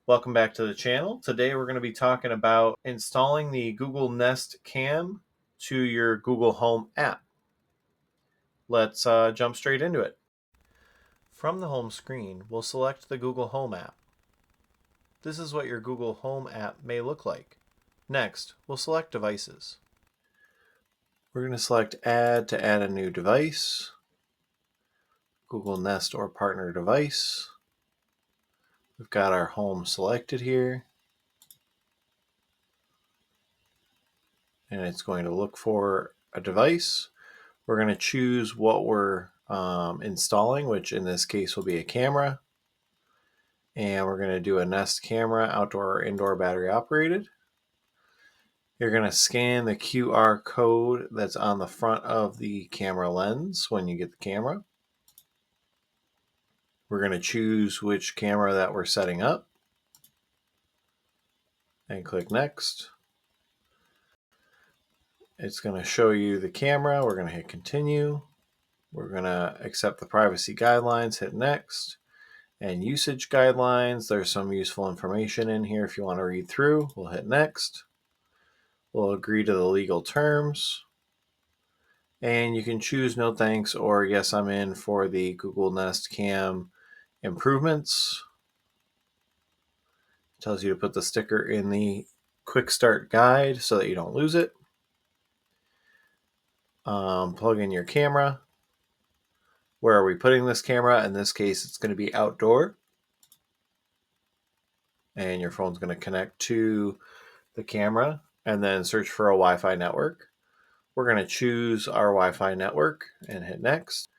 Welcome back to the channel. Today we're going to be talking about installing the Google Nest Cam to your Google Home app. Let's jump straight into it. From the home screen, we'll select the Google Home app. This is what your Google Home app may look like. Next, we'll select Devices. We're going to select Add to add a new device, Google Nest or partner device. We've got our home selected here, and it's going to look for a device. We're going to choose what we're installing, which in this case will be a camera. And we're going to do a Nest camera, outdoor or indoor battery operated. You're going to scan the QR code that's on the front of the camera lens when you get the camera. We're going to choose which camera that we're setting up and click Next. It's going to show you the camera. We're going to hit Continue. We're going to accept the privacy guidelines, hit Next. And usage guidelines, there's some useful information in here if you want to read through. We'll hit Next. We'll agree to the legal terms. And you can choose no thanks or yes, I'm in for the Google Nest Cam improvements. It tells you to put the sticker in the quick start guide so that you don't lose it. Plug in your camera. Where are we putting this camera? In this case, it's going to be outdoor. And your phone's going to connect to the camera and then search for a Wi-Fi network. We're going to choose our Wi-Fi network and hit Next.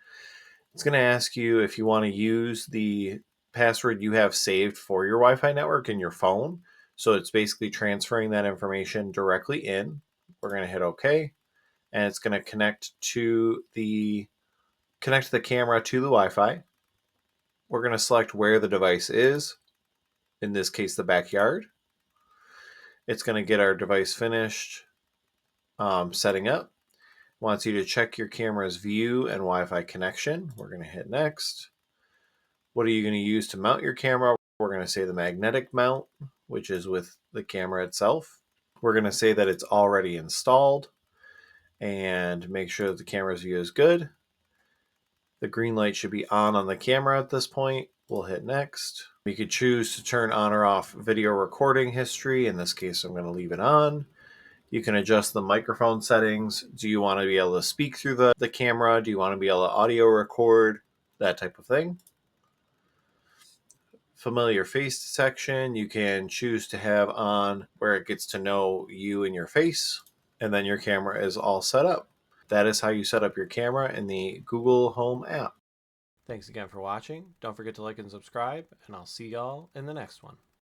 It's going to ask you if you want to use the password you have saved for your Wi-Fi network in your phone. So it's basically transferring that information directly in. We're going to hit OK, and it's going to connect the camera to the Wi-Fi. We're going to select where the device is, in this case the backyard. It's going to get our device finished setting up. Wants you to check your camera's view and Wi-Fi connection. We're going to hit Next. What are you going to use to mount your camera? We're going to say the magnetic mount, which is with the camera itself. We're going to say that it's already installed and make sure that the camera's view is good. The green light should be on the camera at this point. We'll hit Next. You could choose to turn on or off video recording history. In this case, I'm going to leave it on. You can adjust the microphone settings. Do you want to be able to speak through the camera? Do you want to be able to audio record? That type of thing. Familiar face detection, you can choose to have on where it gets to know you and your face, and then your camera is all set up. That is how you set up your camera in the Google Home app. Thanks again for watching. Don't forget to like and subscribe, and I'll see y'all in the next one.